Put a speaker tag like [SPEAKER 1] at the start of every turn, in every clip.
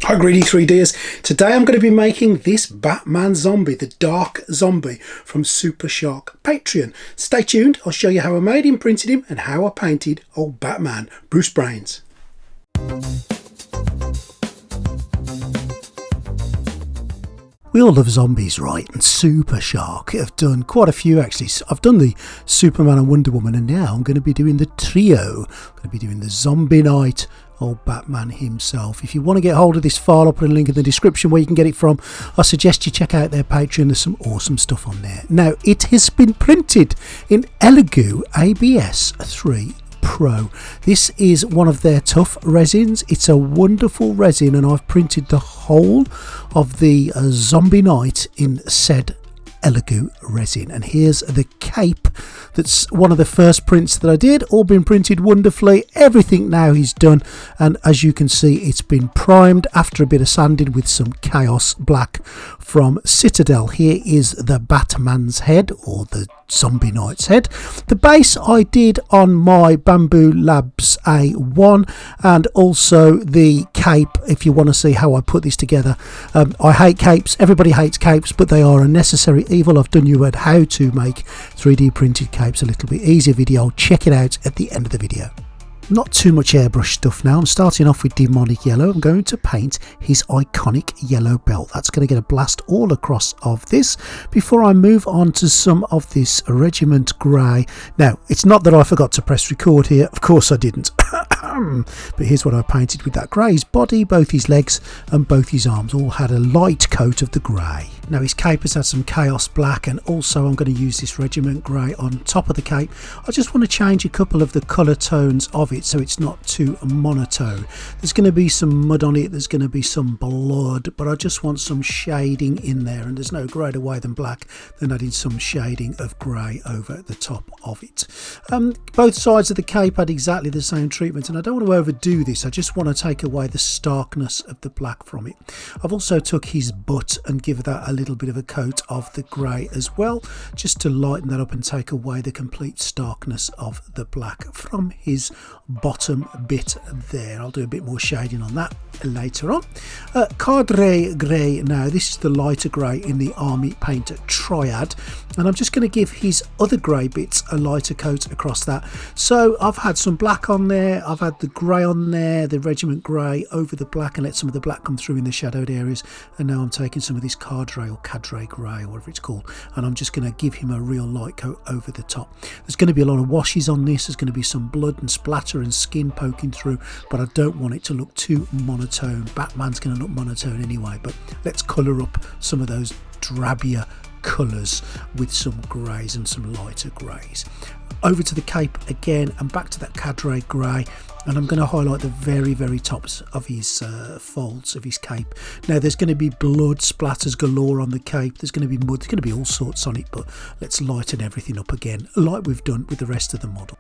[SPEAKER 1] Hi greedy 3Ders. Today I'm going to be making this Batman zombie, the Dark Zombie from SuperShark Patreon. Stay tuned, I'll show you how I made him, printed him and how I painted old Batman, Bruce Brains. We all love zombies, right? And SuperShark have done quite a few actually. I've done the Superman and Wonder Woman, and now I'm going to be doing the trio. I'm going to be doing the Zombie Knight, old Batman himself. If you want to get hold of this file, I'll put a link in the description where you can get it from. I suggest you check out their Patreon. There's some awesome stuff on there. Now, it has been printed in Elegoo ABS 3 Pro. This is one of their tough resins. It's a wonderful resin, and I've printed the whole of the Zombie Knight in said Elegoo resin. And here's the cape. That's one of the first prints that I did, all been printed wonderfully. Everything now is done, and as you can see, it's been primed after a bit of sanding with some Chaos Black from Citadel. Here is the Batman's head, or the Zombie Knight's head. The base I did on my Bamboo Labs A1, and also the cape, if you want to see how I put this together. I hate capes, everybody hates capes, but they are a necessary evil. I've done you at how to make 3D printed capes a little bit easier video. Check it out at the end of the video. Not too much airbrush stuff now. I'm starting off with demonic yellow. I'm going to paint his iconic yellow belt. That's going to get a blast all across of this before I move on to some of this regiment grey. Now, it's not that I forgot to press record here. Of course I didn't. But here's what I painted with that grey. His body, both his legs and both his arms all had a light coat of the grey. Now his cape has had some Chaos Black, and also I'm going to use this regiment grey on top of the cape. I just want to change a couple of the colour tones of it so it's not too monotone. There's going to be some mud on it, there's going to be some blood, but I just want some shading in there, and there's no greater way than black than adding some shading of grey over the top of it. Both sides of the cape had exactly the same treatment, and I don't want to overdo this. I just want to take away the starkness of the black from it. I've also took his butt and give that a little bit of a coat of the grey as well, just to lighten that up and take away the complete starkness of the black from his bottom bit there. I'll do a bit more shading on that later on. Cadre grey now. This is the lighter grey in the army paint triad, and I'm just going to give his other grey bits a lighter coat across that. So I've had some black on there, I've had the grey on there, the regiment grey over the black, and let some of the black come through in the shadowed areas. And now I'm taking some of this cadre or cadre grey or whatever it's called, and I'm just going to give him a real light coat over the top. There's going to be a lot of washes on this. There's going to be some blood and splatter and skin poking through, but I don't want it to look too monotone. Batman's going to look monotone anyway, but let's colour up some of those drabbier colours with some greys and some lighter greys. Over to the cape again and back to that cadre grey, and I'm going to highlight the very tops of his folds of his cape. Now there's going to be blood splatters galore on the cape, there's going to be mud, there's going to be all sorts on it, but let's lighten everything up again like we've done with the rest of the model.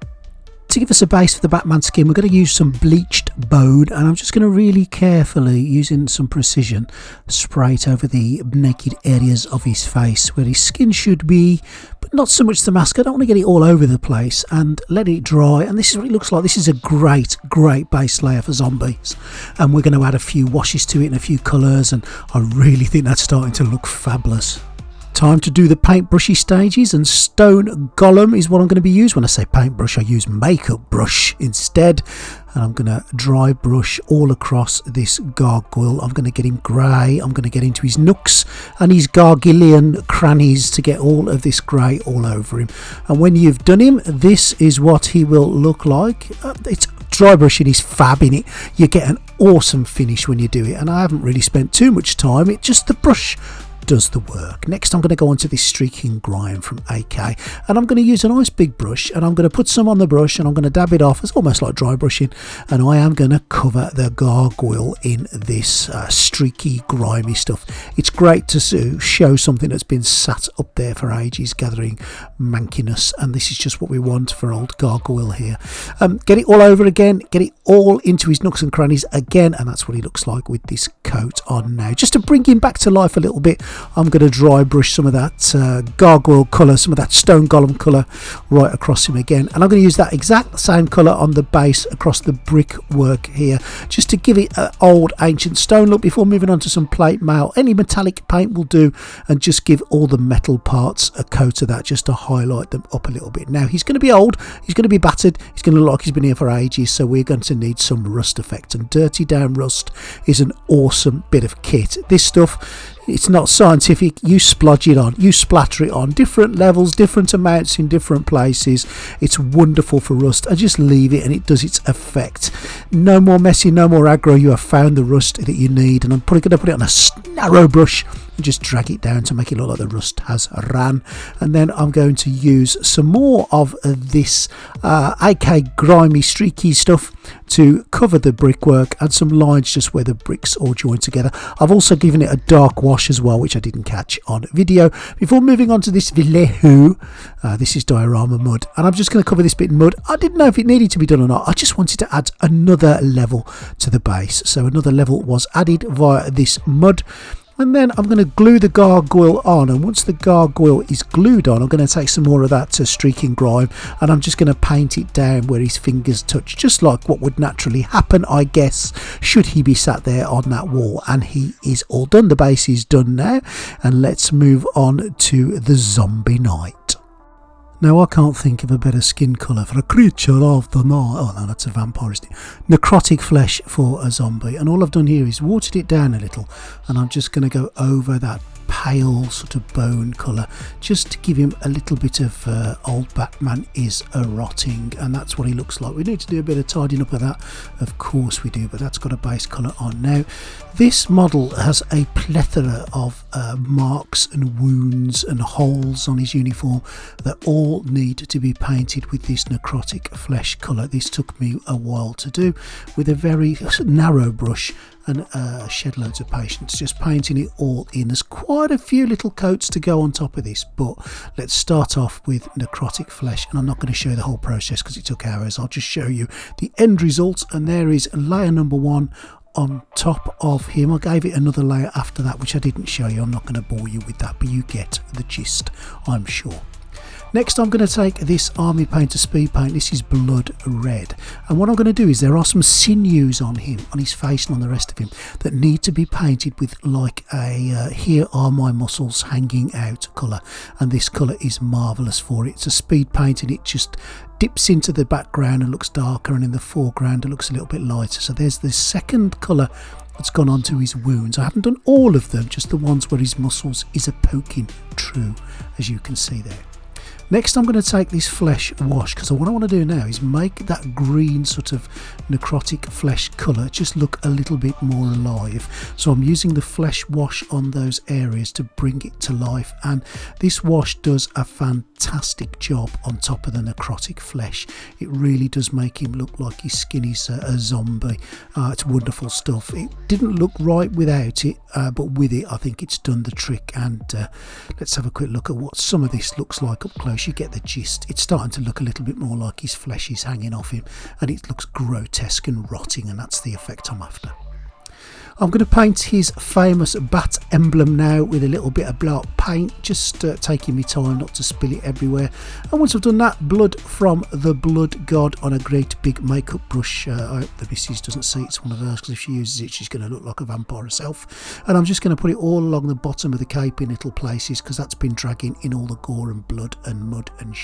[SPEAKER 1] To give us a base for the Batman skin, we're going to use some bleached bone, and I'm just going to really carefully, using some precision, spray it over the naked areas of his face where his skin should be, but not so much the mask. I don't want to get it all over the place, and let it dry. And this is what it looks like. This is a great base layer for zombies, and we're going to add a few washes to it and a few colours, and I really think that's starting to look fabulous. Time to do the paintbrushy stages, and Stone Golem is what I'm going to be using. When I say paintbrush, I use makeup brush instead, and I'm going to dry brush all across this gargoyle. I'm going to get him grey, I'm going to get into his nooks and his gargilian crannies to get all of this grey all over him. And when you've done him, this is what he will look like. It's dry brushing is fab in it. You get an awesome finish when you do it, and I haven't really spent too much time. It just the brush does the work. Next I'm going to go on to this streaking grime from AK, and I'm going to use a nice big brush, and I'm going to put some on the brush, and I'm going to dab it off. It's almost like dry brushing, and I am going to cover the gargoyle in this streaky grimy stuff. It's great to show something that's been sat up there for ages gathering mankiness, and this is just what we want for old gargoyle here. Get it all over again, get it all into his nooks and crannies again, and that's what he looks like with this coat on now. Just to bring him back to life a little bit, I'm going to dry brush some of that gargoyle colour, some of that stone golem colour right across him again, and I'm going to use that exact same colour on the base across the brickwork here, just to give it an old ancient stone look before moving on to some plate mail. Any metallic paint will do, and just give all the metal parts a coat of that just to highlight them up a little bit. Now he's going to be old, he's going to be battered, he's going to look like he's been here for ages, so we're going to need some rust effect, and dirty down rust is an awesome bit of kit. This stuff, it's not scientific, you splodge it on, you splatter it on, different levels, different amounts in different places. It's wonderful for rust, and just leave it and it does its effect. No more messy, no more aggro, you have found the rust that you need, and I'm probably going to put it on a narrow brush and just drag it down to make it look like the rust has ran. And then I'm going to use some more of this AK grimy streaky stuff to cover the brickwork, and some lines just where the bricks all join together. I've also given it a dark wash as well, which I didn't catch on video. Before moving on to this Elegoo, this is diorama mud, and I'm just going to cover this bit in mud. I didn't know if it needed to be done or not. I just wanted to add another level to the base, so another level was added via this mud. And then I'm going to glue the gargoyle on, and once the gargoyle is glued on, I'm going to take some more of that streaking grime, and I'm just going to paint it down where his fingers touch, just like what would naturally happen, I guess, should he be sat there on that wall. And he is all done. The base is done now, and let's move on to the zombie night. Now, I can't think of a better skin colour for a creature of the night. Oh no, that's a vampire, isn't it? Necrotic flesh for a zombie. And all I've done here is watered it down a little, and I'm just going to go over that pale sort of bone colour, just to give him a little bit of old Batman is a rotting, and that's what he looks like. We need to do a bit of tidying up of that, of course we do, but that's got a base colour on. Now this model has a plethora of marks and wounds and holes on his uniform that all need to be painted with this necrotic flesh colour. This took me a while to do with a very narrow brush, and shed loads of patience just painting it all in. There's quite a few little coats to go on top of this, but let's start off with necrotic flesh, and I'm not going to show you the whole process because it took hours. I'll just show you the end result, and there is layer number 1 on top of him. I gave it another layer after that, which I didn't show you. I'm not going to bore you with that, but you get the gist, I'm sure. Next, I'm going to take this Army Painter speed paint. This is blood red, and what I'm going to do is there are some sinews on him, on his face and on the rest of him, that need to be painted with like a here are my muscles hanging out colour, and this colour is marvellous for it. It's a speed paint, and it just dips into the background and looks darker, and in the foreground it looks a little bit lighter. So there's the second colour that's gone onto his wounds. I haven't done all of them, just the ones where his muscles is a poking through, as you can see there. Next, I'm going to take this flesh wash, because what I want to do now is make that green sort of necrotic flesh colour just look a little bit more alive. So I'm using the flesh wash on those areas to bring it to life, and this wash does a fantastic job on top of the necrotic flesh. It really does make him look like his skin is a zombie. It's wonderful stuff. It didn't look right without it, but with it I think it's done the trick. And let's have a quick look at what some of this looks like up close. You get the gist. It's starting to look a little bit more like his flesh is hanging off him, and it looks grotesque and rotting, and that's the effect I'm after. I'm going to paint his famous bat emblem now with a little bit of block paint, just taking my time not to spill it everywhere. And once I've done that, blood from the blood god on a great big makeup brush. I hope the missus doesn't see it's one of hers, because if she uses it she's going to look like a vampire herself. And I'm just going to put it all along the bottom of the cape in little places, because that's been dragging in all the gore and blood and mud and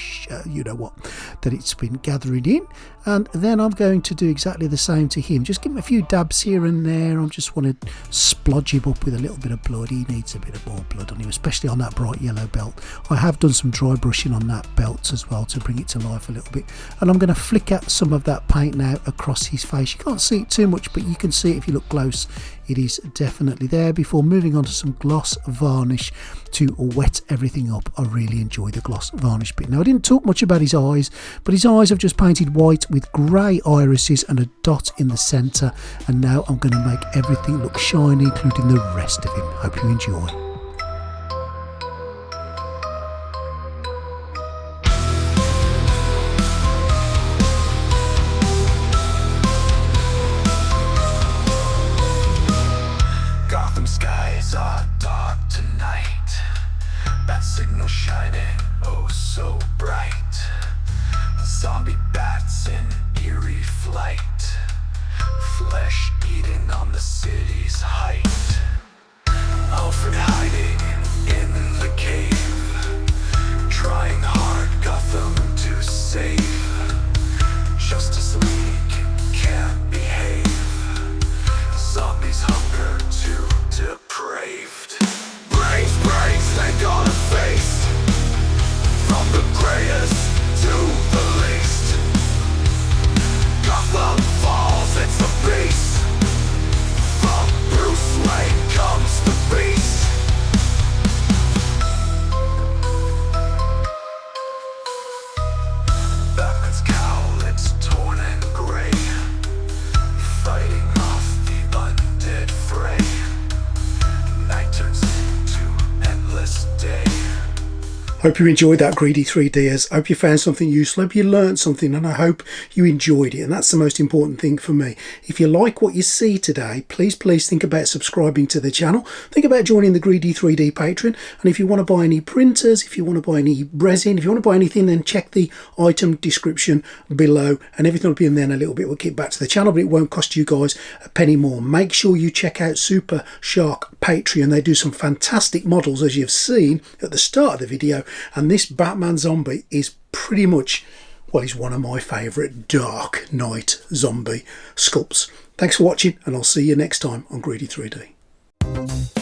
[SPEAKER 1] you know what that it's been gathering in. And then I'm going to do exactly the same to him, just give him a few dabs here and there. I just want to splodge him up with a little bit of blood. He needs a bit of more blood on him, especially on that bright yellow belt. I have done some dry brushing on that belt as well to bring it to life a little bit, and I'm going to flick out some of that paint now across his face. You can't see it too much, but you can see it if you look close. It is definitely there, before moving on to some gloss varnish to wet everything up. I really enjoy the gloss varnish bit. Now, I didn't talk much about his eyes, but his eyes I've just painted white with grey irises and a dot in the centre, and now I'm going to make everything look shiny, including the rest of him. Hope you enjoy.
[SPEAKER 2] Skies are dark tonight. bat signal shining, oh so bright. Zombie bats in eerie flight, flesh eating on the city's height. Alfred hiding in the cave, trying hard Gotham to save. Justice League can't behave, zombies hunger too depraved. Brains, brains, they gotta face, from the greatest to the least. Gotham falls, it's the beast. From Bruce Wayne comes the beast. Batman's cowl, it's torn and gray, fighting off the undead fray. Night turns into endless day.
[SPEAKER 1] Hope you enjoyed that Greedy 3Ders. Hope you found something useful. Hope you learned something, and I hope you enjoyed it. And that's the most important thing for me. If you like what you see today, please think about subscribing to the channel. Think about joining the Greedy 3D Patreon. And if you want to buy any printers, if you want to buy any resin, if you want to buy anything, then check the item description below, and everything will be in there in a little bit. We'll kick back to the channel, but it won't cost you guys a penny more. Make sure you check out SuperShark Patreon. They do some fantastic models, as you've seen at the start of the video. And this Batman zombie is pretty much, well, he's one of my favourite Dark Knight zombie sculpts. Thanks for watching, and I'll see you next time on Greedy 3D.